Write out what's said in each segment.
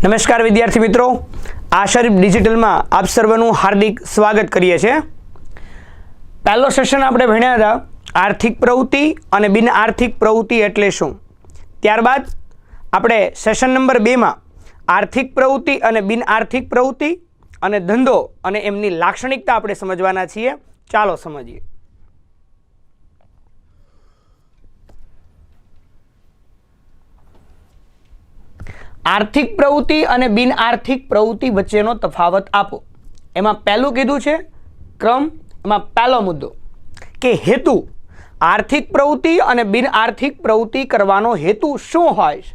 નમસ્કાર વિદ્યાર્થી મિત્રો, આશારીફ ડિજિટલમાં આપ સર્વનું હાર્દિક સ્વાગત કરીએ છીએ। પહેલો સેશન આપણે ભણ્યા હતા આર્થિક પ્રવૃત્તિ અને બિન આર્થિક પ્રવૃત્તિ એટલે શું। ત્યારબાદ આપણે સેશન નંબર 2 માં આર્થિક પ્રવૃત્તિ અને બિન આર્થિક પ્રવૃત્તિ અને ધંધો અને એમની લાક્ષણિકતા આપણે સમજવાના છીએ। ચાલો સમજીએ। आर्थिक प्रवृत्ति और बिन आर्थिक प्रवृत्ति वच्चेनो तफावत आपो। एमां पहलू कीधुं छे क्रम, एमां पहलो मुद्दो के हेतु। आर्थिक प्रवृत्ति और बिन आर्थिक प्रवृत्ति करवानो हेतु शुं होय छे?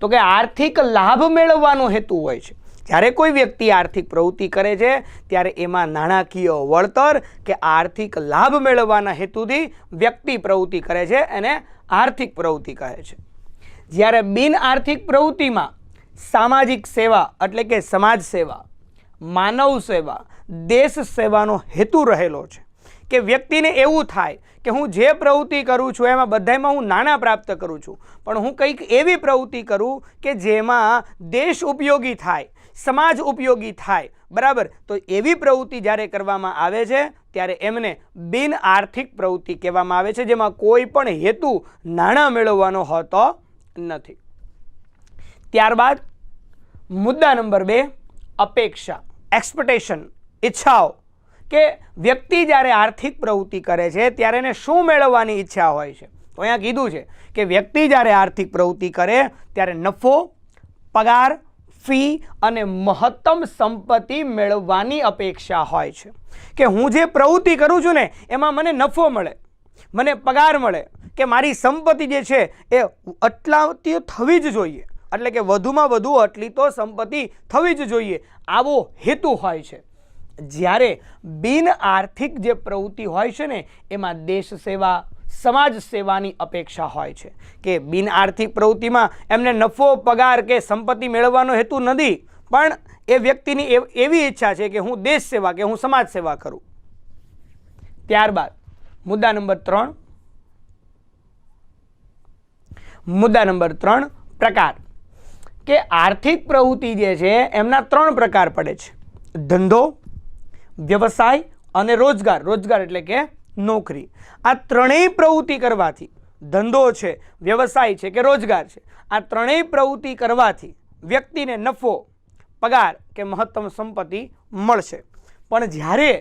तो के आर्थिक लाभ मेळववानो हेतु होय छे। ज्यारे कोई व्यक्ति आर्थिक प्रवृत्ति करे छे त्यारे एमां नाणाकीय वळतर के आर्थिक लाभ मेळववाना हेतुथी व्यक्ति प्रवृत्ति करे छे एने आर्थिक प्रवृत्ति कहे छे। ज्यारे बिन आर्थिक प्रवृत्तिमां सामाजिक सेवा एटले के समाज सेवा, मानव सेवा, देश सेवानो हेतु रहेलो छे के व्यक्तिने एवुं थाय के हूँ जे प्रवृत्ति करूँ छूं एमां बधायमां हूँ नाणां प्राप्त करूँ छूं, पण हूँ कंईक एवी प्रवृत्ति करूँ के जेमां देश उपयोगी थाय, समाज उपयोगी थाय। बराबर, तो एवी प्रवृत्ति ज्यारे करवामां आवे छे त्यारे एमने बिन आर्थिक प्रवृत्ति कहेवामां आवे छे, जेमां कोई पण हेतु नाणां मेळवવાનો होतो नथी। त्यारबाद मुद्दा नंबर 2 अपेक्षा, एक्सपेक्टेशन, इच्छाओ के व्यक्ति ज्यारे आर्थिक प्रवृत्ति करे छे त्यारे एने शुं मेळववानी इच्छा होय छे। तो अहींया कीधुं छे के व्यक्ति ज्यारे आर्थिक प्रवृत्ति करे त्यारे नफो, पगार, फी अने महत्तम संपत्ति मेळववानी अपेक्षा होय छे के हूँ जे प्रवृत्ति करूँ छुं ने एमां मने नफो मळे, मने पगार मळे के मारी संपत्ति जे छे ए आटली थवी ज जोईए, એટલે કે વધુમાં વધુ આટલી તો સંપત્તિ થવી જ જોઈએ, આવો હેતુ હોય છે। જ્યારે બિન આર્થિક જે પ્રવૃત્તિ હોય છે ને એમાં દેશ સેવા, સમાજ સેવાની અપેક્ષા હોય છે કે બિન આર્થિક પ્રવૃત્તિમાં એમને નફો, પગાર કે સંપત્તિ મેળવવાનો હેતુ નથી, પણ એ વ્યક્તિની એવી ઈચ્છા છે કે હું દેશ સેવા કે હું સમાજ સેવા કરું। ત્યારબાદ મુદ્દા નંબર 3, મુદ્દા નંબર 3 પ્રકાર के आर्थिक प्रवृत्ति जे छे एमना 3 प्रकार पड़े छे, धंधो, व्यवसाय अने रोजगार। रोजगार एटले के नौकरी। आ त्रणेय प्रवृत्ति करवाथी, धंधो छे, व्यवसाय छे के रोजगार छे, आ त्रणेय प्रवृत्ति करवाथी व्यक्तिने नफो, पगार के महत्तम संपत्ति मळशे। पण ज्यारे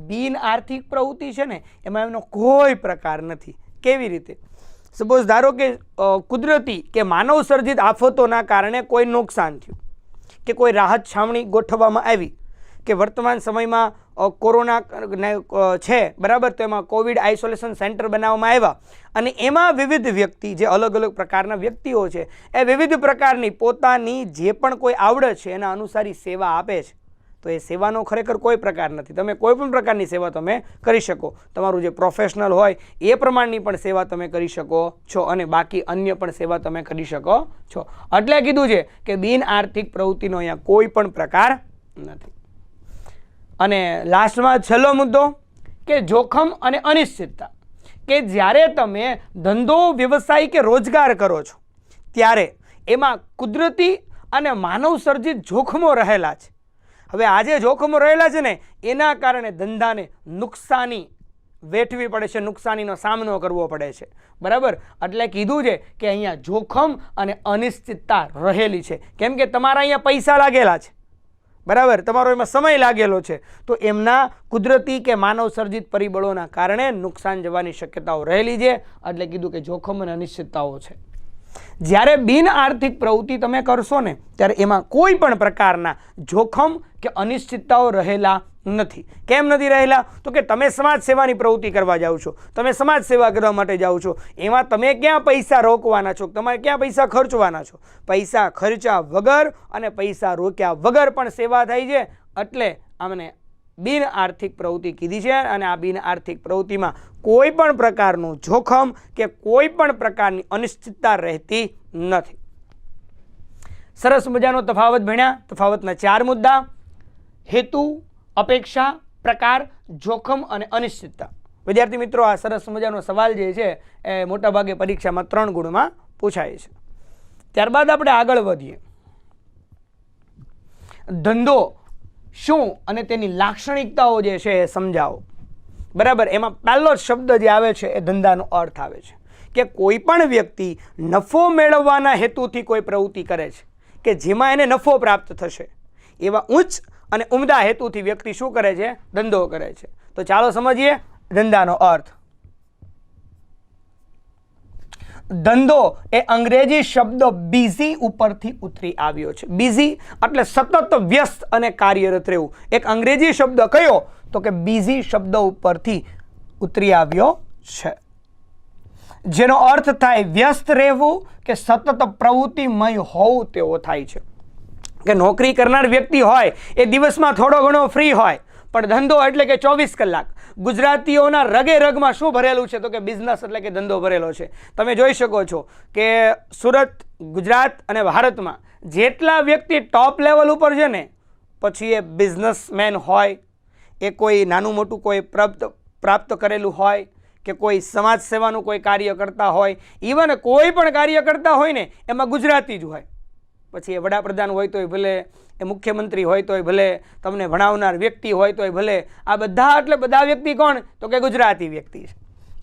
बिन आर्थिक प्रवृत्ति छे ने एमां एमनो कोई प्रकार नथी। केवी रीते? सपोज धारो के कुदरती के मानव सर्जित आफतों कारणे कोई नुकसान थयुं कि कोई राहत छावणी गोठववामां आवी कि वर्तमान समय में कोरोना छे, बराबर, तो एमां कोविड आइसोलेशन सेंटर बनाववामां आव्या अने एमां विविध व्यक्ति जे अलग अलग प्रकारना व्यक्तिओ छे ए विविध प्रकारनी पोतानी जे पण कोई आवडत छे एना अनुसारी सेवा आपे छे। तो ये सेवानो खरेखर कोई प्रकार नहीं। तमे कोई पण प्रकारनी सेवा तमे करी शको, तमारुं जे प्रोफेशनल होय ए प्रमाणनी पण सेवा तमे करी शको छो अने बाकी अन्य पण सेवा तमे करी शको छो। એટલે કીધું છે કે બિન આર્થિક પ્રવૃત્તિનો અહીંયા કોઈ પણ પ્રકાર નથી। અને લાસ્ટમાં છેલ્લો મુદ્દો કે જોખમ અને અનિશ્ચિતતા, કે જ્યારે તમે ધંધો, વ્યવસાય કે રોજગાર કરો છો ત્યારે એમાં કુદરતી અને માનવ સર્જિત જોખમો રહેલા છે। હવે આ જે જોખમો રહેલા છે ને એના કારણે ધંધાને નુકસાની વેઠવી પડે છે, નુકસાનીનો સામનો કરવો પડે છે। બરાબર, એટલે કીધું છે કે અહીંયા જોખમ અને અનિશ્ચિતતા રહેલી છે, કેમ કે તમારા અહીંયા પૈસા લાગેલા છે, બરાબર, તમારો એમાં સમય લાગેલો છે, તો એમના કુદરતી કે માનવ સર્જિત પરિબળોના કારણે નુકસાન જવાની શક્યતાઓ રહેલી છે, એટલે કીધું કે જોખમ અને અનિશ્ચિતતાઓ છે। જ્યારે બિન આર્થિક પ્રવૃત્તિ તમે કરશો ને ત્યારે એમાં કોઈ પણ પ્રકારના જોખમ કે અનિશ્ચિતતાઓ રહેલા નથી। કેમ નથી રહેલા? તો કે તમે સમાજ સેવાની પ્રવૃત્તિ કરવા જાઓ છો, તમે સમાજ સેવા કરવા માટે જાઓ છો, એમાં તમે ક્યાં પૈસા રોકવાના છો, તમારે ક્યાં પૈસા ખર્ચવાના છો? પૈસા ખર્ચા વગર અને પૈસા રોક્યા વગર પણ સેવા થાય છે, એટલે આમને બિન આર્થિક પ્રવૃત્તિ કીધી છે। અને આ બિન આર્થિક પ્રવૃત્તિમાં કોઈ પણ પ્રકારનું જોખમ કે કોઈ પણ પ્રકારની અનિશ્ચિતતા રહેતી નથી। સરસ મજાનો તફાવત ભણ્યા। તફાવતના 4 મુદ્દા, હેતુ, અપેક્ષા, પ્રકાર, જોખમ અને અનિશ્ચિતતા। વિદ્યાર્થી મિત્રો, આ સરસ મજાનો સવાલ જે છે એ મોટાભાગે પરીક્ષામાં 3 ગુણમાં પૂછાય છે। ત્યારબાદ આપણે આગળ વધીએ। ધંધો શું અને તેની લાક્ષણિકતાઓ જે છે એ સમજાવો. બરાબર, એમાં પહેલો જ શબ્દ જે આવે છે એ ધંધાનો અર્થ આવે છે કે કોઈ પણ વ્યક્તિ નફો મેળવવાના હેતુથી કોઈ પ્રવૃત્તિ કરે છે કે જેમાં એને નફો પ્રાપ્ત થશે, એવા ઉચ્ચ અને ઉમદા હેતુથી વ્યક્તિ શું કરે છે? ધંધો કરે છે. તો ચાલો સમજીએ ધંધાનો અર્થ. ધંધો એ અંગ્રેજી શબ્દ બિઝી ઉપરથી ઉતરી આવ્યો છે. બિઝી એટલે સતત વ્યસ્ત અને કાર્યરત રહેવું. એક અંગ્રેજી શબ્દ કયો? તો કે બિઝી શબ્દ ઉપરથી ઉતરી આવ્યો છે, જેનો અર્થ થાય વ્યસ્ત રહેવું કે સતત પ્રવૃત્તિમય હોવું તેવો થાય છે. કે નોકરી કરનાર વ્યક્તિ હોય એ દિવસમાં થોડો ઘણો ફ્રી હોય, પણ ધંધો એટલે કે 24 કલાક. ગુજરાતીઓના રગે રગમાં શું ભરેલું છે? તો કે બિઝનેસ એટલે કે ધંધો ભરેલો છે. તમે જોઈ શકો છો કે સુરત, ગુજરાત અને ભારતમાં જેટલા વ્યક્તિ ટોપ લેવલ ઉપર છે ને, પછી એ બિઝનેસમેન હોય, એ કોઈ નાનું મોટું કોઈ પ્રાપ્ત કરેલું હોય, કે કોઈ સમાજ સેવાનું કોઈ કાર્ય કરતા હોય, ઇવન કોઈ પણ કાર્ય કરતા હોય ને એમાં ગુજરાતી જ હોય. પછી એ વડાપ્રધાન હોય તોય ભલે, એ મુખ્યમંત્રી હોય તોય ભલે, તમને ભણાવનાર વ્યક્તિ હોય તોય ભલે, આ બધા એટલે બધા વ્યક્તિ કોણ? તો કે ગુજરાતી વ્યક્તિ છે.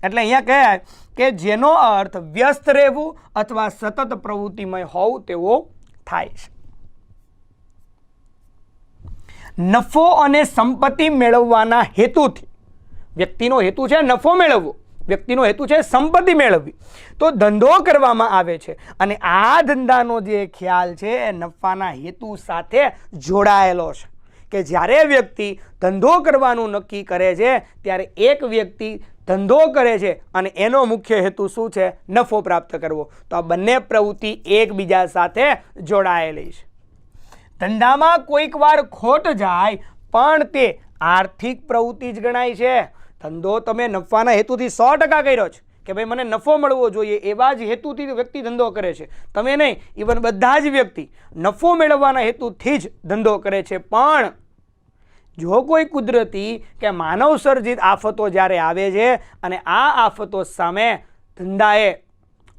એટલે અહીંયા કહેવાય કે જેનો અર્થ વ્યસ્ત રહેવું અથવા સતત પ્રવૃત્તિમય હોવું તેવો થાય છે. નફો અને સંપત્તિ મેળવવાના હેતુથી, વ્યક્તિનો હેતુ છે નફો મેળવવો, વ્યક્તિનો હેતુ છે સંપત્તિ મેળવવી, તો ધંધો કરવામાં આવે છે. અને આ ધંધાનો જે ખ્યાલ છે એ નફાના હેતુ સાથે જોડાયેલો છે. કે જ્યારે વ્યક્તિ ધંધો કરવાનું નક્કી કરે છે ત્યારે એક વ્યક્તિ ધંધો કરે છે અને એનો મુખ્ય હેતુ શું છે? નફો પ્રાપ્ત કરવો. તો આ બંને પ્રવૃત્તિ એકબીજા સાથે જોડાયેલી છે. ધંધામાં કોઈક વાર ખોટ જાય પણ તે આર્થિક પ્રવૃત્તિ જ ગણાય છે. ધંધો તમે નફાના હેતુથી 100% કર્યો છે કે ભાઈ મને નફો મળવો જોઈએ, એવા જ હેતુથી વ્યક્તિ ધંધો કરે છે. તમે નહીં, ઇવન બધા જ વ્યક્તિ નફો મેળવવાના હેતુથી જ ધંધો કરે છે. પણ જો કોઈ કુદરતી કે માનવ સર્જિત આફતો જ્યારે આવે છે અને આ આફતો સામે ધંધાએ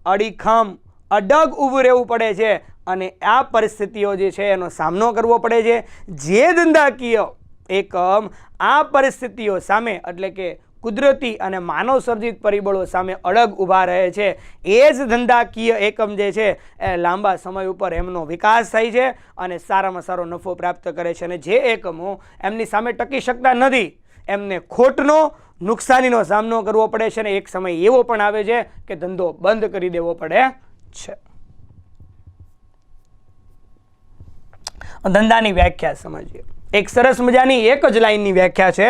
અડીખમ અડગ ઊભું રહેવું પડે છે અને આ પરિસ્થિતિઓ જે છે એનો સામનો કરવો પડે છે. જે ધંધાકીય એકમ આ પરિસ્થિતિઓ સામે એટલે કે કુદરતી અને માનવ સર્જિત પરિબળો સામે અડગ ઊભા રહે છે, એ જ ધંધાકીય એકમ જે છે એ લાંબા સમય ઉપર એમનો વિકાસ થાય છે અને સારામાં સારો નફો પ્રાપ્ત કરે છે. અને જે એકમો એમની સામે ટકી શકતા નથી, એમને ખોટનો, નુકસાનીનો સામનો કરવો પડે છે. અને એક સમય એવો પણ આવે છે કે ધંધો બંધ કરી દેવો પડે છે. ધંધાની વ્યાખ્યા સમજીએ. એક સરસ મજાની એક જ લાઈનની વ્યાખ્યા છે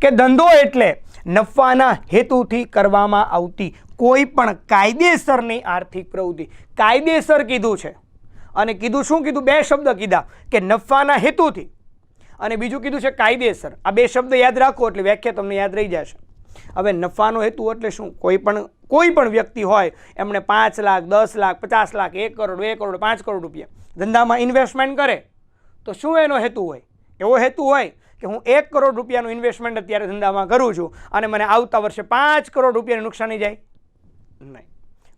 કે ધંધો એટલે નફાના હેતુથી કરવામાં આવતી કોઈ પણ કાયદેસરની આર્થિક પ્રવૃત્તિ. કાયદેસર કીધું છે અને કીધું શું કીધું? બે શબ્દ કીધા કે નફાના હેતુથી અને બીજું કીધું છે કાયદેસર. આ બે શબ્દ યાદ રાખો એટલે વ્યાખ્યા તમને યાદ રહી જશે. હવે નફાનો હેતુ એટલે શું? કોઈ પણ વ્યક્તિ હોય એમણે 5 લાખ, 10 લાખ, 50 લાખ, 1 કરોડ, 2 કરોડ, 5 કરોડ રૂપિયા ધંધામાં ઇન્વેસ્ટમેન્ટ કરે, તો શું એનો હેતુ હોય? એવો હેતુ હોય કે હું 1 કરોડ રૂપિયાનું ઇન્વેસ્ટમેન્ટ અત્યારે ધંધામાં કરું છું અને મને આવતા વર્ષે 5 કરોડ રૂપિયાની નુકસાની જાય? નહીં,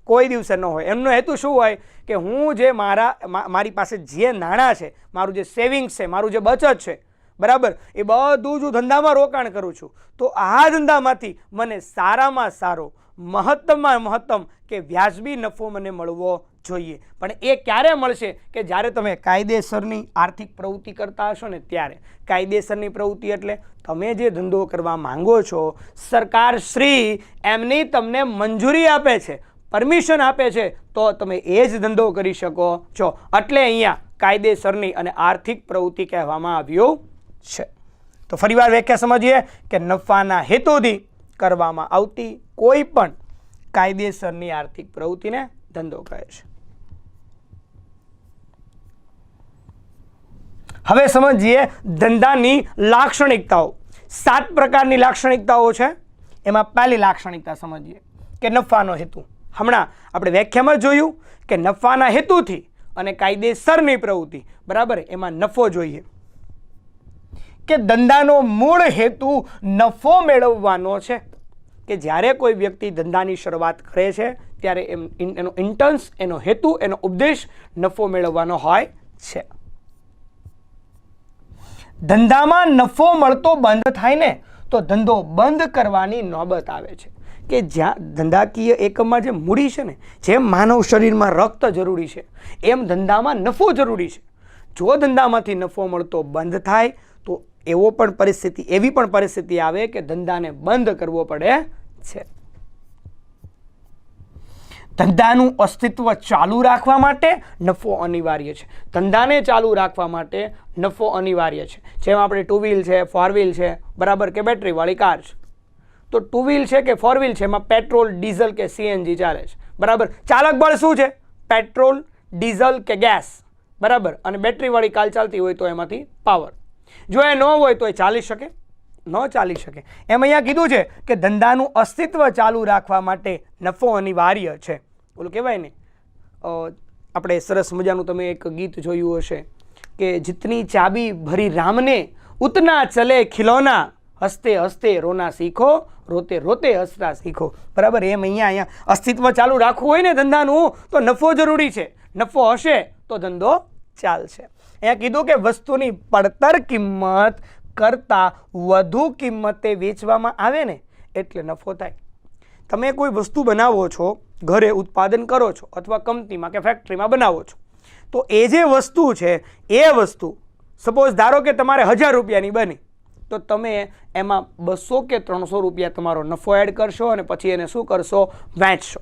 કોઈ દિવસે ન હોય. એમનો હેતુ શું હોય કે હું જે મારી પાસે જે નાણાં છે, મારું જે સેવિંગ્સ છે, મારું જે બચત છે, બરાબર, એ બધું જ ધંધામાં રોકાણ કરું છું. તો આ ધંધામાંથી મને સારામાં સારો, મહત્તમમાં મહત્તમ કે વ્યાજબી નફો મને મળવો જોઈએ. પણ એ ક્યારે મળશે? કે જ્યારે તમે કાયદેસરની આર્થિક પ્રવૃત્તિ કરતા હશો ને ત્યારે. કાયદેસરની પ્રવૃત્તિ એટલે તમે જે ધંધો કરવા માંગો છો, સરકાર શ્રી એમની તમને મંજૂરી આપે છે, પરમિશન આપે છે, તો તમે એ જ ધંધો કરી શકો છો. એટલે અહીંયા કાયદેસરની અને આર્થિક પ્રવૃત્તિ કહેવામાં આવ્યું છે. તો ફરીવાર વ્યાખ્યા સમજીએ કે નફાના હેતુથી કરવામાં આવતી કોઈ પણ કાયદેસરની આર્થિક પ્રવૃત્તિને ધંધો કહે છે. હવે સમજીએ ધંધાની લાક્ષણિકતાઓ. 7 પ્રકારની લાક્ષણિકતાઓ છે. એમાં પહેલી લાક્ષણિકતા સમજીએ કે નફાનો હેતુ. હમણાં આપણે વ્યાખ્યામાં જોયું કે નફાના હેતુથી અને કાયદેસરની પ્રવૃત્તિ, બરાબર, એમાં નફો જોઈએ. કે ધંધાનો મૂળ હેતુ નફો મેળવવાનો છે. કે જ્યારે કોઈ વ્યક્તિ ધંધાની શરૂઆત કરે છે ત્યારે એનો ઇન્ટન્સ, એનો હેતુ, એનો ઉદ્દેશ નફો મેળવવાનો હોય છે. ધંધામાં નફો મળતો બંધ થાય ને તો ધંધો બંધ કરવાની નોબત આવે છે કે જ્યાં ધંધાકીય એકમમાં જે મૂડી છે ને, જેમ માનવ શરીરમાં રક્ત જરૂરી છે એમ ધંધામાં નફો જરૂરી છે. જો ધંધામાંથી નફો મળતો બંધ થાય તો એવી પણ પરિસ્થિતિ આવે કે ધંધાને બંધ કરવો પડે છે. ધંધાનું અસ્તિત્વ ચાલુ રાખવા માટે નફો અનિવાર્ય છે. ધંધાને ચાલુ રાખવા માટે નફો અનિવાર્ય છે. જેમ આપણે 2 વ્હીલ છે, 4 વ્હીલ છે, બરાબર, કે બેટરીવાળી કાર છે. તો 2 વ્હીલ છે કે 4 વ્હીલ છે એમાં પેટ્રોલ, ડીઝલ કે સીએનજી ચાલે છે, બરાબર. ચાલક બળ શું છે? પેટ્રોલ, ડીઝલ કે ગેસ, બરાબર. અને બેટરીવાળી કાર ચાલતી હોય તો એમાંથી પાવર. જો એ ન હોય તો એ ચાલી શકે? ન ચાલી શકે. એમ અહીંયા કીધું છે કે ધંધાનું અસ્તિત્વ ચાલુ રાખવા માટે નફો અનિવાર્ય છે. ઓલું કહેવાય ને, આપણે સરસ મજાનું તમે એક ગીત જોયું હશે કે જીતની ચાબી ભરી રામને ઉતના ચલે ખિલોના, હસતે હસતે રોના શીખો, રોતે રોતે હસતા શીખો, બરાબર. એમ અહીંયા અસ્તિત્વ ચાલુ રાખવું હોય ને ધંધાનું તો નફો જરૂરી છે. નફો હશે તો ધંધો ચાલશે. અહીંયા કીધું કે વસ્તુની પડતર કિંમત કરતાં વધુ કિંમતે વેચવામાં આવે ને એટલે નફો થાય. તમે કોઈ વસ્તુ બનાવો છો, ઘરે ઉત્પાદન કરો છો અથવા કંપનીમાં કે ફેક્ટરીમાં બનાવો છો, તો એ જે વસ્તુ છે એ વસ્તુ સપોઝ ધારો કે તમારે 1000 રૂપિયાની બની, તો તમે એમાં 200 કે 300 રૂપિયા તમારો નફો એડ કરશો અને પછી એને શું કરશો? વેચશો,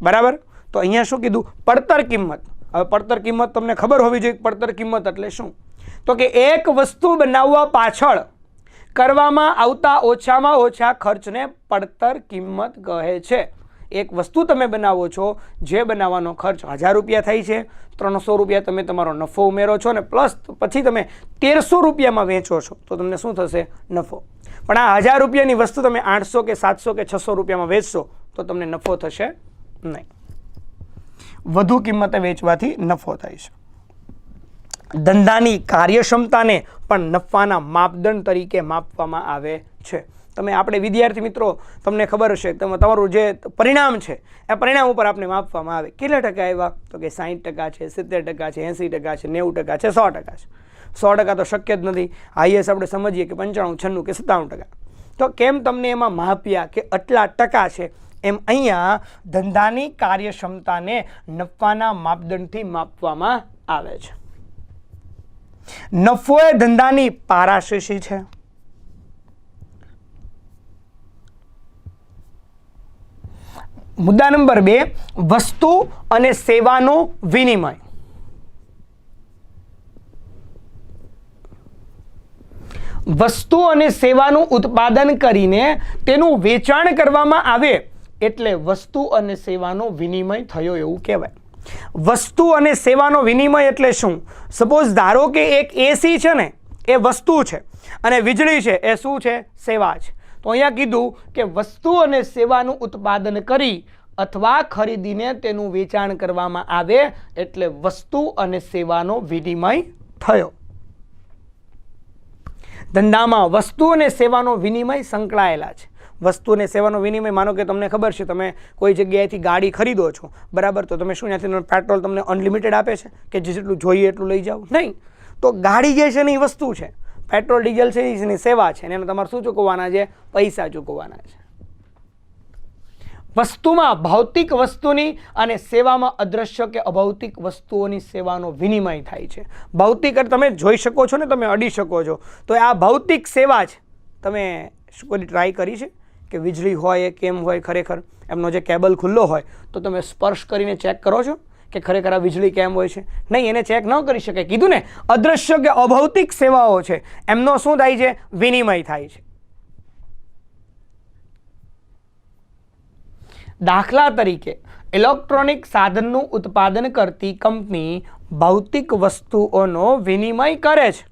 બરાબર. તો અહીંયા શું કીધું? પડતર કિંમત. હવે પડતર કિંમત તમને ખબર હોવી જોઈએ. પડતર કિંમત એટલે શું? તો કે એક વસ્તુ બનાવવા પાછળ કરવામાં આવતા ઓછામાં ઓછા ખર્ચને પડતર કિંમત કહે છે. એક વસ્તુ તમે બનાવો છો, જે બનાવવાનો ખર્ચ 1000 રૂપિયા થાય છે, 300 રૂપિયા તમે તમારો નફો ઉમેરો છો ને પ્લસ પછી તમે 1300 રૂપિયામાં વેચો છો તો તમને શું થશે? નફો. પણ આ 1000 રૂપિયાની વસ્તુ તમે 800 કે 700 કે 600 રૂપિયામાં વેચશો તો તમને નફો થશે નહીં. વધુ કિંમતે વેચવાથી નફો થાય છે. ધંધાની કાર્યક્ષમતાને પણ નફાના માપદંડ તરીકે માપવામાં આવે છે. આપણે વિદ્યાર્થી મિત્રો, તમને ખબર હશે, તમારું જે પરિણામ છે એ પરિણામ ઉપર આપણે માપવામાં આવે. કેટલા ટકા આવ્યા? તો કે 60% છે, 70% છે, 80% છે, 90% છે, 100% છે. 100% તો શક્ય જ નથી. હાઈએસ્ટ આપણે સમજીએ કે 95, 96 કે 97%. તો કેમ તમને એમાં માપ્યા કે આટલા ટકા છે? એમ અહીંયા ધંધાની કાર્યક્ષમતાને નફાના માપદંડથી માપવામાં આવે છે. નફો એ ધંધાની પારાશીશી છે. મુદ્દા નંબર 2, વસ્તુ અને સેવાનો વિનિમય. વસ્તુ અને સેવાનું ઉત્પાદન કરીને તેનું વેચાણ કરવામાં આવે એટલે વસ્તુ અને સેવાનો વિનિમય થયો એવું કહેવાય. વસ્તુ અને સેવાનો વિનિમય એટલે શું? સપોઝ ધારો કે એક એસી છે ને એ વસ્તુ છે અને વીજળી છે એ શું છે? સેવા છે. તો અહીંયા કીધું કે વસ્તુ અને સેવાનું ઉત્પાદન કરી અથવા ખરીદીને તેનું વેચાણ કરવામાં આવે એટલે વસ્તુ અને સેવાનો વિનિમય થયો. ધંધામાં વસ્તુ અને સેવાનો વિનિમય સંકળાયેલા છે. વસ્તુ અને સેવાનો વિનિમય, માનો કે તમને ખબર છે તમે કોઈ જગ્યાએથી ગાડી ખરીદો છો, બરાબર, તો તમે શું ત્યાંથી પેટ્રોલ તમને અનલિમિટેડ આપે છે કે જેટલું જોઈએ એટલું લઈ જાઓ? નહીં. તો ગાડી જે છે ને એ વસ્તુ છે, પેટ્રોલ ડીઝલ છે એની સેવા છે, અને એને તમારે શું ચૂકવવાના છે? પૈસા ચૂકવવાના છે. વસ્તુમાં ભૌતિક વસ્તુની અને સેવામાં અદ્રશ્ય કે અભૌતિક વસ્તુઓની સેવાનો વિનિમય થાય છે. ભૌતિક તમે જોઈ શકો છો ને, તમે અડી શકો છો, તો આ ભૌતિક સેવા છે. તમે કોઈ ટ્રાય કરી છે કે વીજળી હોય એ કેમ હોય? ખરેખર એમનો જે કેબલ ખુલ્લો હોય તો તમે સ્પર્શ કરીને ચેક કરો છો કે ખરેખર આ વીજળી કેમ હોય છે? નહીં, એને ચેક ન કરી શકે. કીધું ને, અદ્રશ્ય કે અભૌતિક સેવાઓ છે એમનો શું થાય છે? વિનિમય થાય છે. દાખલા તરીકે ઇલેક્ટ્રોનિક સાધનનું ઉત્પાદન કરતી કંપની ભૌતિક વસ્તુઓનો વિનિમય કરે છે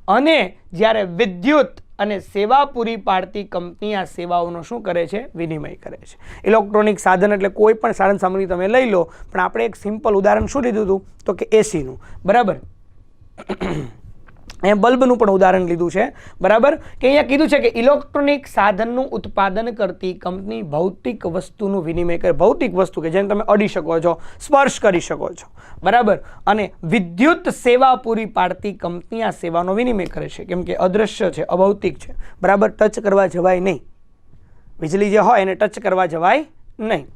અને જ્યારે વિદ્યુત અને સેવા પૂરી પાડતી કંપની આ સેવાઓનો શું કરે છે? વિનિમય કરે છે. ઇલેક્ટ્રોનિક સાધન એટલે કોઈ પણ સાધન સામગ્રી તમે લઈ લો, પણ આપણે એક સિમ્પલ ઉદાહરણ શું લીધું હતું? તો કે એસીનું, બરાબર. અહીંયા બલ્બનું પણ ઉદાહરણ લીધું છે, બરાબર, કે અહીંયા કીધું છે કે ઇલેક્ટ્રોનિક સાધનનું ઉત્પાદન કરતી કંપની ભૌતિક વસ્તુનું વિનિમય કરે, ભૌતિક વસ્તુ કે જેને તમે અડી શકો છો, સ્પર્શ કરી શકો છો, બરાબર, અને વિદ્યુત સેવા પૂરી પાડતી કંપની આ સેવાનો વિનિમય કરે છે, કેમ કે અદૃશ્ય છે, અભૌતિક છે, બરાબર, ટચ કરવા જવાય નહીં, વીજળી જે હોય એને ટચ કરવા જવાય નહીં.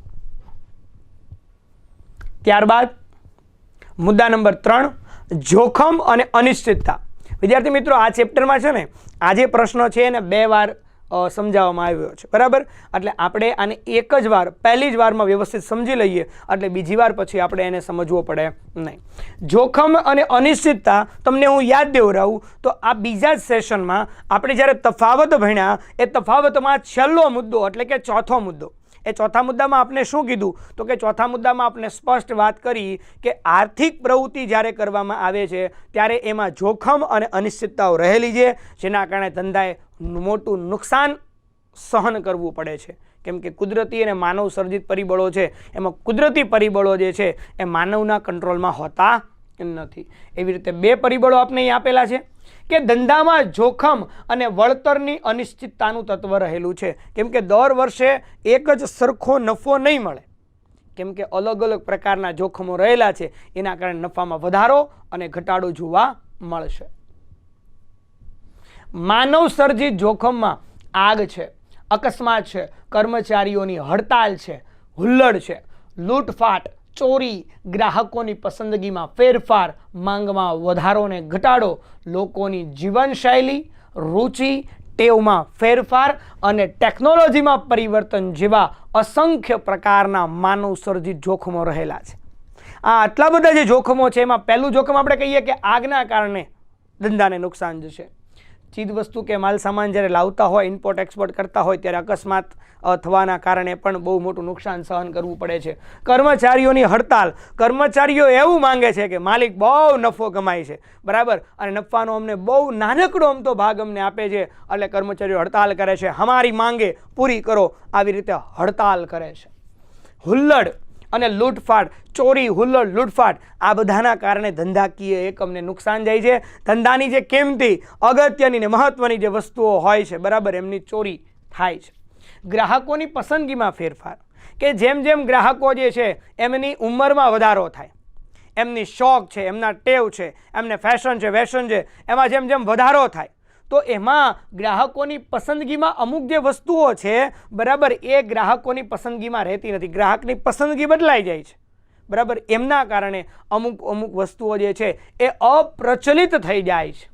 ત્યારબાદ મુદ્દા નંબર 3, જોખમ અને અનિશ્ચિતતા. વિદ્યાર્થી મિત્રો, આ ચેપ્ટરમાં છે ને આ જે પ્રશ્ન છે એને 2 વાર સમજાવવામાં આવ્યો છે, બરાબર, એટલે આપણે આને એક જ વાર પહેલી જ વારમાં વ્યવસ્થિત સમજી લઈએ એટલે બીજી વાર પછી આપણે એને સમજવો પડે નહીં. જોખમ અને અનિશ્ચિતતા તમને હું યાદ દેવડાવું તો આ બીજા જ સેશનમાં આપણે જ્યારે તફાવત ભણ્યા એ તફાવતમાં છેલ્લો મુદ્દો એટલે કે ચોથો મુદ્દો, એ ચોથા મુદ્દામાં આપણે શું કીધું તો કે ચોથા મુદ્દામાં આપણે સ્પષ્ટ વાત કરી કે આર્થિક પ્રવૃત્તિ જ્યારે કરવામાં આવે છે ત્યારે એમાં જોખમ અને અનિશ્ચિતતાઓ રહેલી છે, જેના કારણે ધંધાએ મોટું નુકસાન સહન કરવું પડે છે, કેમ કે કુદરતી અને માનવ સર્જિત પરિબળો છે એમાં કુદરતી પરિબળો જે છે એ માનવના કંટ્રોલમાં હોતા નથી. એવી રીતે 2 પરિબળો આપણે અહીં આપેલા છે કે ધંધામાં જોખમ અને વળતરની અનિશ્ચિતતાનું તત્વ રહેલું છે, કેમ કે દર વર્ષે એક જ સરખો નફો નહીં મળે, કેમ કે અલગ અલગ પ્રકારના જોખમો રહેલા છે, એના કારણે નફામાં વધારો અને ઘટાડો જોવા મળશે. માનવ સર્જિત જોખમમાં આગ છે, અકસ્માત છે, કર્મચારીઓની હડતાલ છે, હુલ્લડ છે, લૂંટફાટ, ચોરી, ગ્રાહકોની પસંદગીમાં ફેરફાર, માંગમાં વધારો અને ઘટાડો, લોકોની જીવનશૈલી, રુચિ, ટેવમાં ફેરફાર અને ટેકનોલોજીમાં પરિવર્તન જેવા અસંખ્ય પ્રકારના માનવ સર્જિત જોખમો રહેલા છે. આ આટલા બધા જે જોખમો છે એમાં પહેલું જોખમ આપણે કહીએ કે આગના કારણે ધંધાને નુકસાન જશે. ચીજ વસ્તુ કે માલ સામાન જ્યારે લાવતા હોય, ઇમ્પોર્ટ એક્સપોર્ટ કરતા હોય ત્યારે અકસ્માત થવાના કારણે પણ બહુ મોટું નુકસાન સહન કરવું પડે છે. કર્મચારીઓની હડતાલ, કર્મચારીઓ એવું માંગે છે કે માલિક બહુ નફો કમાય છે, બરાબર, અને નફાનો અમને બહુ નાનકડો અમતો ભાગ અમને આપે છે એટલે કર્મચારીઓ હડતાલ કરે છે, અમારી માંગે પૂરી કરો, આવી રીતે હડતાલ કરે છે. હુલ્લડ અને લૂંટફાટ, ચોરી, હુલ્લડ, લૂંટફાટ આ બધાના કારણે ધંધાકીય એકમને નુકસાન જાય છે. ધંધાની જે કિંમતી, અગત્યની ને મહત્વની જે વસ્તુઓ હોય છે, બરાબર, એમની ચોરી થાય છે. ગ્રાહકોની પસંદગીમાં ફેરફાર, કે જેમ જેમ ગ્રાહકો જે છે એમની ઉંમરમાં વધારો થાય, એમની શોખ છે, એમના ટેવ છે, એમને ફેશન છે, વેશન છે, એમાં જેમ જેમ વધારો થાય તો એમાં ગ્રાહકોની પસંદગીમાં અમુક જે વસ્તુઓ છે, બરાબર, એ ગ્રાહકોની પસંદગીમાં રહેતી નથી, ગ્રાહકની પસંદગી બદલાઈ જાય છે, બરાબર, એમના કારણે અમુક વસ્તુઓ જે છે એ અપ્રચલિત થઈ જાય છે.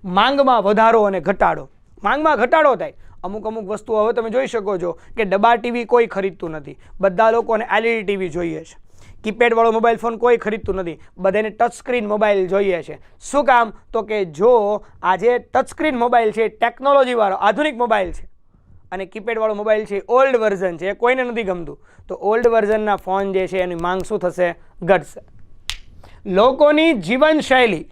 માંગમાં વધારો અને ઘટાડો, માંગમાં ઘટાડો થાય, અમુક વસ્તુઓ હવે તમે જોઈ શકો છો કે ડબ્બા ટીવી કોઈ ખરીદતું નથી, બધા લોકોને LED ટીવી જોઈએ છે, કીપેડ વાળો મોબાઈલ ફોન કોઈ ખરીદતું નથી, બધાને ટચ સ્ક્રીન મોબાઈલ જોઈએ છે. શું કામ તો કે જો આજે ટચ સ્ક્રીન મોબાઈલ છે, ટેકનોલોજી વાળો આધુનિક મોબાઈલ છે, અને કીપેડ વાળો મોબાઈલ છે ઓલ્ડ વર્ઝન છે, એ કોઈને નથી ગમતું, તો ઓલ્ડ વર્ઝનના ફોન જે છે એની માંગ શું થશે? ઘટશે. લોકોની જીવનશૈલી,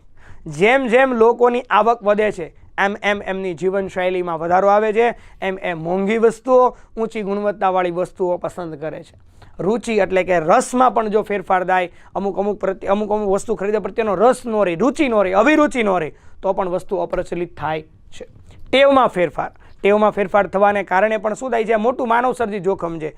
જેમ જેમ લોકોની આવક વધે છે એમ એમની જીવનશૈલીમાં વધારો આવે છે, એમ મોંઘી વસ્તુઓ, ઊંચી ગુણવત્તાવાળી વસ્તુઓ પસંદ કરે છે. રુચિ એટલે કે રસમાં પણ જો ફેરફાર થાય, અમુક વસ્તુ ખરીદવા પ્રત્યેનો રસ ન રહે, રુચિ ન રહે, અભિરુચિ ન રહે તો પણ વસ્તુ અપ્રચલિત થાય છે. ટેવમાં ફેરફાર, ટેવમાં ફેરફાર થવાને કારણે પણ શું થાય છે? મોટું માનવ સર્જિત જોખમ છે.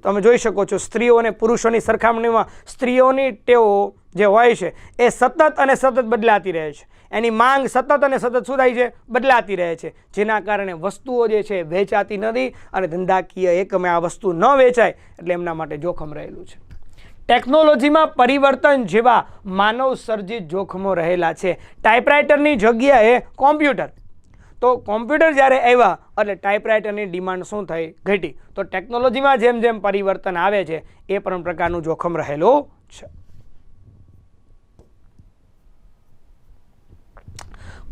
તમે જોઈ શકો છો સ્ત્રીઓ અને પુરુષોની સરખામણીમાં સ્ત્રીઓની ટેવો જે હોય છે એ સતત અને સતત બદલાતી રહે છે, એની માંગ સતત અને સતત શું થાય છે? બદલાતી રહે છે, જેના કારણે વસ્તુઓ જે છે વેચાતી નથી અને ધંધાકીય એકમે આ વસ્તુ ન વેચાય એટલે એમના માટે જોખમ રહેલું છે. ટેકનોલોજીમાં પરિવર્તન જેવા માનવ સર્જિત જોખમો રહેલા છે. ટાઈપરાઇટરની જગ્યાએ કોમ્પ્યુટર, તો કોમ્પ્યુટર જ્યારે આવ્યા એટલે ટાઈપરાઇટરની ડિમાન્ડ શું થઈ? ઘટી. તો ટેકનોલોજીમાં જેમ જેમ પરિવર્તન આવે છે એ પણ પ્રકારનું જોખમ રહેલું છે.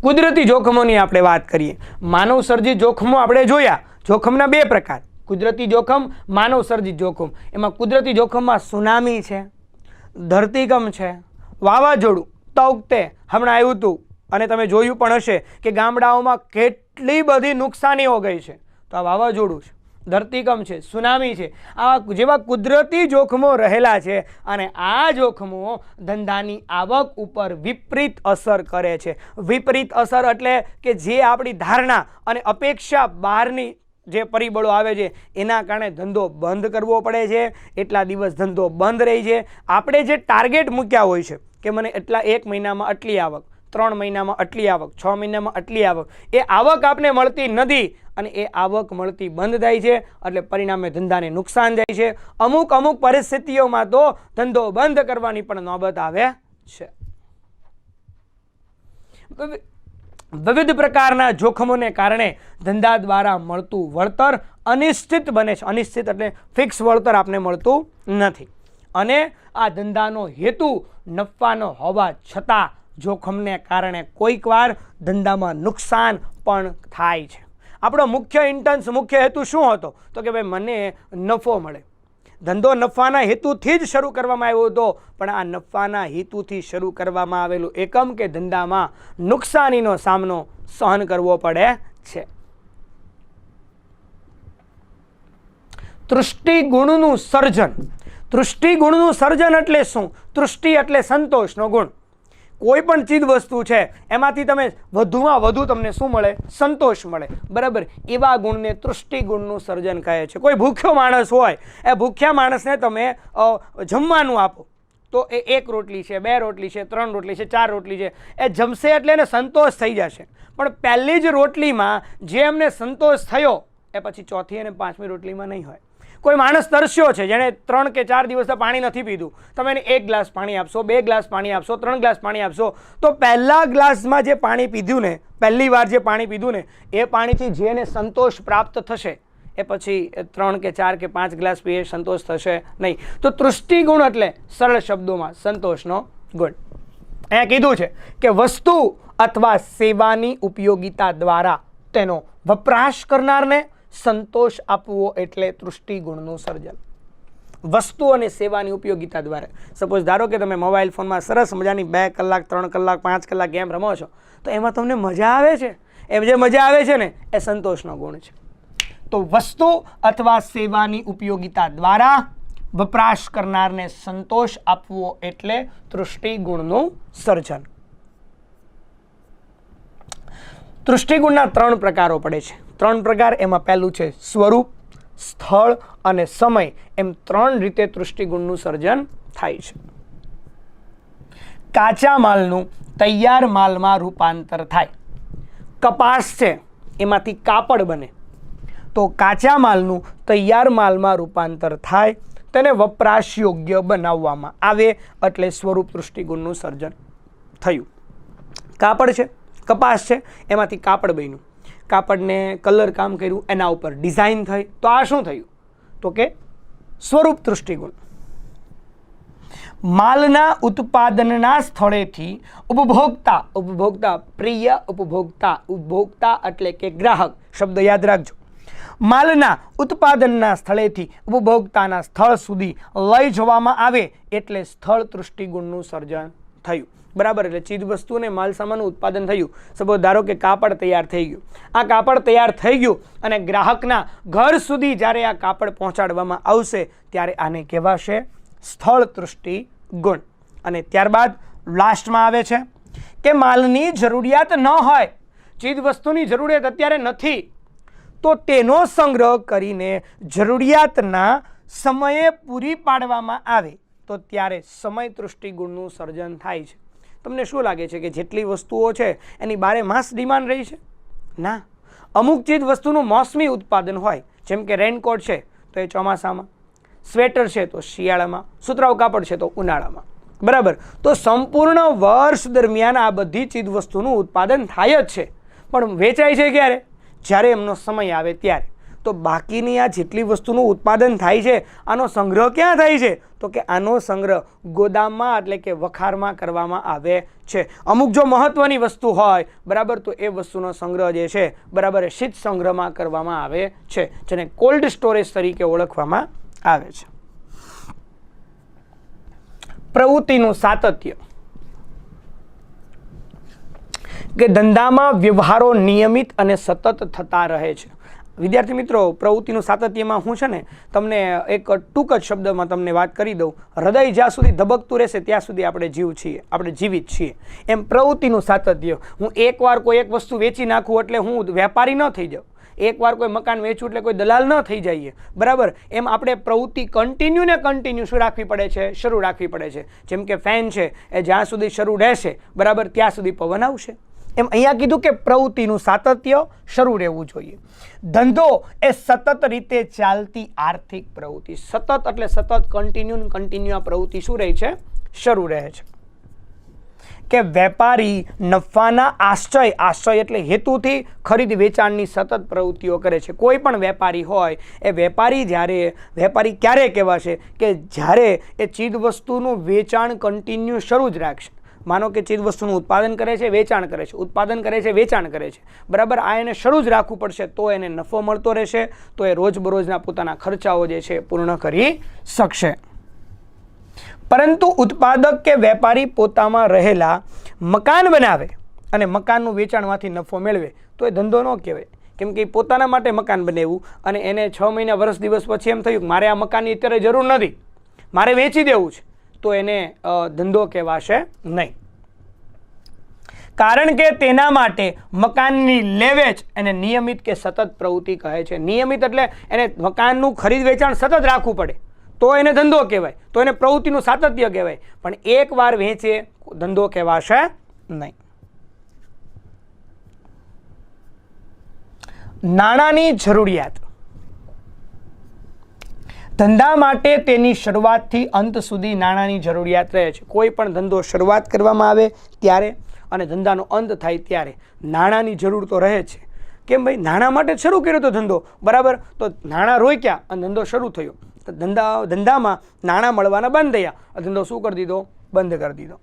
કુદરતી જોખમોની આપણે વાત કરીએ. માનવ સર્જિત જોખમો આપણે જોયા. જોખમના 2 પ્રકાર, કુદરતી જોખમ, માનવ સર્જિત જોખમ. એમાં કુદરતી જોખમમાં સુનામી છે, ધરતીકંપ છે, વાવાઝોડું તવખતે હમણાં આવ્યું હતું અને તમે જોયું પણ હશે કે ગામડાઓમાં કેટલી બધી નુકસાનીઓ ગઈ છે. તો આ વાવાઝોડું છે, ધરતીકંપ છે, સુનામી છે, આવા જેવા કુદરતી જોખમો રહેલા છે અને આ જોખમો ધંધાની આવક ઉપર વિપરીત અસર કરે છે. વિપરીત અસર એટલે કે જે આપણી ધારણા અને અપેક્ષા બહારની જે પરિબળો આવે છે એના કારણે ધંધો બંધ કરવો પડે છે. એટલા દિવસ ધંધો બંધ રહી છે. આપણે જે ટાર્ગેટ મૂક્યા હોય છે કે મને એટલા 1 મહિનામાં આટલી આવક, 3 મહિનામાં આટલી આવક, 6 મહિનામાં આટલી આવક, એ આવક આપને મળતી નથી અને એ આવક મળતી બંધ થાય છે એટલે પરિણામે ધંધાને નુકસાન જાય છે. અમુક પરિસ્થિતિઓમાં તો ધંધો બંધ કરવાની પણ નોબત આવે છે. વિવિધ પ્રકારના જોખમોને કારણે ધંધા દ્વારા મળતું વળતર અનિશ્ચિત બને છે. અનિશ્ચિત એટલે ફિક્સ વળતર આપને મળતું નથી અને આ ધંધાનો હેતુ નફાનો હોવા છતાં જોખમને કારણે કોઈક વાર ધંધામાં નુકસાન પણ થાય છે. આપણો મુખ્ય હેતુ શું હતો? તો કે ભાઈ મને નફો મળે. ધંધો નફાના હેતુથી જ શરૂ કરવામાં આવ્યો હતો, પણ આ નફાના હેતુથી શરૂ કરવામાં આવેલું એકમ કે ધંધામાં નુકસાનીનો સામનો સહન કરવો પડે છે. તૃષ્ટિગુણનું સર્જન. તૃષ્ટિગુણનું સર્જન એટલે શું? તૃષ્ટિ એટલે સંતોષનો ગુણ. કોઈ પણ ચીજ વસ્તુ છે એમાંથી તમે વધુમાં વધુ તમને શું મળે? સંતોષ મળે. બરાબર, એવા ગુણને તૃષ્ટિગુણનું સર્જન કહે છે. કોઈ ભૂખ્યો માણસ હોય, એ ભૂખ્યા માણસને તમે જમવાનું આપો તો એ 1 રોટલી છે, 2 રોટલી છે, 3 રોટલી છે, 4 રોટલી છે, એ જમશે એટલે એને સંતોષ થઈ જશે. પણ પહેલી જ રોટલીમાં જે એમને સંતોષ થયો એ પછી ચોથી અને 5મી રોટલીમાં નહીં હોય. કોઈ માણસ તરસ્યો છે, જેણે 3 કે 4 દિવસ પાણી નથી પીધું, તમે એને 1 ગ્લાસ પાણી આપશો, 2 ગ્લાસ પાણી આપશો, 3 ગ્લાસ પાણી આપશો, તો પહેલા ગ્લાસમાં જે પાણી પીધું ને, પહેલી વાર જે પાણી પીધું ને, એ પાણીથી જેને સંતોષ પ્રાપ્ત થશે એ પછી 3 કે 4 કે 5 ગ્લાસ પીએ સંતોષ થશે નહીં. તો તૃષ્ટિગુણ એટલે સરળ શબ્દોમાં સંતોષનો ગુણ. અહીંયા કીધું છે કે વસ્તુ અથવા સેવાની ઉપયોગિતા દ્વારા તેનો વપરાશ કરનારને સંતોષ આપવો એટલે તૃષ્ટિગુણનું સર્જન. વસ્તુ અને સેવાની ઉપયોગિતા દ્વારા. સપોઝ ધારો કે તમે મોબાઈલ ફોનમાં સરસ મજાની 2 કલાક, 3 કલાક, 5 કલાક ગેમ રમો છો, તો એમાં તમને મજા આવે છે. એ જે મજા આવે છે ને એ સંતોષનો ગુણ છે. તો વસ્તુ અથવા સેવાની ઉપયોગિતા દ્વારા વપરાશ કરનારને સંતોષ આપવો એટલે તૃષ્ટિગુણનું સર્જન. તૃષ્ટિગુણના 3 પ્રકારો પડે છે. 3 પ્રકાર. એમાં પહેલું છે સ્વરૂપ, સ્થળ અને સમય. એમ 3 રીતે તૃષ્ટિગુણનું સર્જન થાય છે. કાચા માલનું તૈયાર માલમાં રૂપાંતર થાય. કપાસ છે એમાંથી કાપડ બને, તો કાચા માલનું તૈયાર માલમાં રૂપાંતર થાય, તેને વપરાશ યોગ્ય બનાવવામાં આવે એટલે સ્વરૂપ તૃષ્ટિગુણનું સર્જન થયું. કાપડ છે, કપાસ છે, એમાંથી કાપડ બન્યું, કાપડને કલર કામ કર્યું, એના ઉપર ડિઝાઇન થઈ, તો આ શું થયું? તો કે સ્વરૂપ તૃષ્ટિગુણ. માલના ઉત્પાદનના સ્થળેથી ઉપભોક્તા પ્રિય ઉપભોક્તા એટલે કે ગ્રાહક, શબ્દ યાદ રાખજો. માલના ઉત્પાદનના સ્થળેથી ઉપભોક્તાના સ્થળ સુધી લઈ જવામાં આવે એટલે સ્થળ તૃષ્ટિગુણનું સર્જન થયું. બરાબર, એટલે ચીજ વસ્તુ અને માલ સામાનનું ઉત્પાદન થયું. સપોઝ ધારો કે કાપડ તૈયાર થઈ ગયું. આ કાપડ તૈયાર થઈ ગયું અને ગ્રાહકના ઘર સુધી જ્યારે આ કાપડ પહોંચાડવામાં આવશે ત્યારે આને કહેવાશે સ્થળ તૃષ્ટિગુણ. અને ત્યારબાદ લાસ્ટમાં આવે છે કે માલની જરૂરિયાત ન હોય, ચીજ વસ્તુની જરૂરિયાત અત્યારે નથી, તો તેનો સંગ્રહ કરીને જરૂરિયાતના સમયે પૂરી પાડવામાં આવે તો ત્યારે સમય તૃષ્ટિગુણનું સર્જન થાય છે. તમને શું લાગે છે કે જેટલી વસ્તુઓ છે એની 12 માસ ડિમાન્ડ રહી છે? ના. અમુક ચીજ વસ્તુનું મોસમી ઉત્પાદન હોય, જેમ કે રેનકોટ છે તો એ ચોમાસામાં, સ્વેટર છે તો શિયાળામાં, સુતરાઉ કાપડ છે તો ઉનાળામાં. બરાબર, તો સંપૂર્ણ વર્ષ દરમિયાન આ બધી ચીજ વસ્તુનું ઉત્પાદન થાય જ છે, પણ વેચાય છે ક્યારે? જ્યારે એમનો સમય આવે ત્યારે. તો બાકીની આ જેટલી વસ્તુનું ઉત્પાદન થાય છે આનો સંગ્રહ ક્યાં થાય છે? તો કે આનો સંગ્રહ ગોદામમાં એટલે કે વખારમાં કરવામાં આવે છે. અમુક જો મહત્વની વસ્તુ હોય, બરાબર, તો એ વસ્તુનો સંગ્રહ જે છે બરાબર એ શીત સંગ્રહમાં કરવામાં આવે છે, જેને કોલ્ડ સ્ટોરેજ તરીકે ઓળખવામાં આવે છે. પ્રવૃત્તિનું સાતત્ય. કે ધંધામાં વ્યવહારો નિયમિત અને સતત થતા રહે છે. વિદ્યાર્થી મિત્રો, પ્રવૃત્તિનું સાતત્યમાં હું છે ને તમને એક ટૂંક જ શબ્દમાં તમને વાત કરી દઉં. હૃદય જ્યાં સુધી ધબકતું રહેશે ત્યાં સુધી આપણે જીવિત છીએ. એમ પ્રવૃત્તિનું સાતત્ય. હું એકવાર કોઈ એક વસ્તુ વેચી નાખું એટલે હું વેપારી ન થઈ જાઉં. એકવાર કોઈ મકાન વેચું એટલે કોઈ દલાલ ન થઈ જઈએ, બરાબર. એમ આપણે પ્રવૃત્તિ કન્ટિન્યુ શું રાખવી પડે છે? શરૂ રાખવી પડે છે. જેમ કે ફેન છે એ જ્યાં સુધી શરૂ રહેશે, બરાબર, ત્યાં સુધી પવન આવશે. એમ અહીંયા કીધું કે પ્રવૃત્તિનું સાતત્ય શરૂ રહેવું જોઈએ. ધંધો એ સતત રીતે ચાલતી આર્થિક પ્રવૃત્તિ. સતત એટલે સતત, કન્ટિન્યુ આ પ્રવૃત્તિ શું રહે છે? શરૂ રહે છે. કે વેપારી નફાના આશ્ચય એટલે હેતુથી ખરીદ વેચાણની સતત પ્રવૃત્તિઓ કરે છે. કોઈ પણ વેપારી હોય એ વેપારી ક્યારે કહેવાશે? કે જ્યારે એ ચીજ વસ્તુનું વેચાણ કન્ટિન્યુ શરૂ જ રાખશે. માનો કે ચીજ વસ્તુનું ઉત્પાદન કરે છે, વેચાણ કરે છે, ઉત્પાદન કરે છે, વેચાણ કરે છે, બરાબર. આ એને શરૂ જ રાખવું પડશે તો એને નફો મળતો રહેશે, તો એ રોજબરોજના પોતાના ખર્ચાઓ જે છે પૂર્ણ કરી શકશે. પરંતુ ઉત્પાદક કે વેપારી પોતામાં રહેલા મકાન બનાવે અને મકાનનું વેચાણમાંથી નફો મેળવે તો એ ધંધો ન કહેવાય. કેમ કે પોતાના માટે મકાન બનાવ્યું અને એને 6 મહિના વર્ષ દિવસ પછી એમ થયું કે મારે આ મકાનની અત્યારે જરૂર નથી, મારે વેચી દેવું છે, તો એને ધંધો કહેવાશે નહીં. કારણ કે તેના માટે મકાનની લેવેચ એને નિયમિત કે સતત પ્રવૃત્તિ કહે છે. નિયમિત એટલે એને મકાનનું ખરીદ વેચાણ સતત રાખવું પડે તો એને ધંધો કહેવાય, તો એને પ્રવૃત્તિનું સાતત્ય કહેવાય. પણ એકવાર વેચે ધંધો કહેવાશે નહીં. નાણાંની જરૂરિયાત. ધંધા માટે તેની શરૂઆતથી અંત સુધી નાણાંની જરૂરિયાત રહે છે. કોઈ પણ ધંધો શરૂઆત કરવામાં આવે ત્યારે અને ધંધાનો અંત થાય ત્યારે નાણાંની જરૂર તો રહે છે. કેમ ભાઈ? નાણાં માટે શરૂ કર્યો તો ધંધો, બરાબર, તો નાણાં રોક્યા અને ધંધો શરૂ થયો. ધંધામાં નાણાં મળવાના બંધ થયા, ધંધો શું કરી દીધો? બંધ કરી દીધો.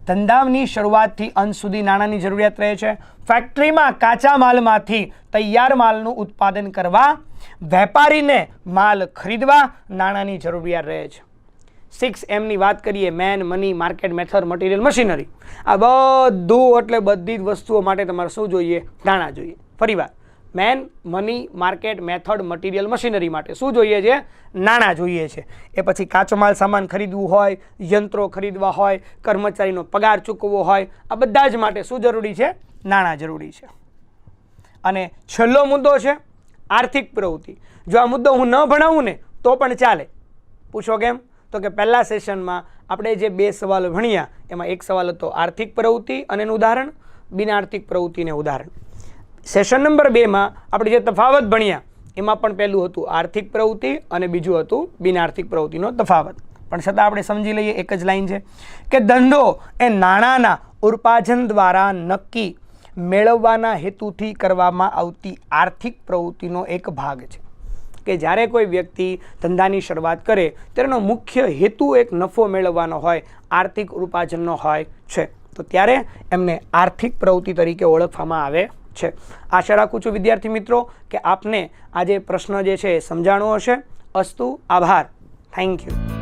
ધંધાની શરૂઆતથી અંત સુધી નાણાંની જરૂરિયાત રહે છે. ફેક્ટરીમાં કાચા માલમાંથી તૈયાર માલનું ઉત્પાદન કરવા, વેપારીને માલ ખરીદવા નાણાંની જરૂરિયાત રહે છે. 6M ની વાત કરીએ, man, money, market, method, material, machinery. આ બધું એટલે બધી જ વસ્તુઓ માટે તમારે શું જોઈએ? નાણાં જોઈએ. ફરીવાર, man, money, market, method, material, machinery માટે શું જોઈએ છે? નાણાં જોઈએ છે. એ પછી કાચો માલ સામાન ખરીદવું હોય, યંત્રો ખરીદવા હોય, કર્મચારીનો પગાર ચૂકવવો હોય, આ બધા જ માટે શું જરૂરી છે? નાણાં જરૂરી છે. અને છેલ્લો મુદ્દો છે આર્થિક પ્રવૃત્તિ. જો આ મુદ્દો હું ન ભણાવું ને તો પણ ચાલે. પૂછો કેમ? તો કે પહેલા સેશનમાં આપણે જે 2 સવાલો ભણ્યા એમાં એક સવાલ હતો આર્થિક પ્રવૃત્તિ અને એનું ઉદાહરણ, બિનઆર્થિક પ્રવૃત્તિને ઉદાહરણ. સેશન નંબર 2માં આપણે જે તફાવત ભણ્યા એમાં પણ પહેલું હતું આર્થિક પ્રવૃત્તિ અને બીજું હતું બિનઆર્થિક પ્રવૃત્તિનો તફાવત. પણ છતાં આપણે સમજી લઈએ, એક જ લાઈન છે કે ધંધો એ નાણાંના ઉપાર્જન દ્વારા નક્કી મેળવવાના હેતુથી કરવામાં આવતી આર્થિક પ્રવૃત્તિનો એક ભાગ છે. કે જ્યારે કોઈ વ્યક્તિ ધંધાની શરૂઆત કરે ત્યારે એનો મુખ્ય હેતુ એક નફો મેળવવાનો હોય, આર્થિક ઉપાર્જનનો હોય છે, તો ત્યારે એમને આર્થિક પ્રવૃત્તિ તરીકે ઓળખવામાં આવે છે. આશા રાખું છું વિદ્યાર્થી મિત્રો કે આપને આ જે પ્રશ્ન જે છે એ સમજાણો હશે. અસ્તુ, આભાર, થેન્ક યુ.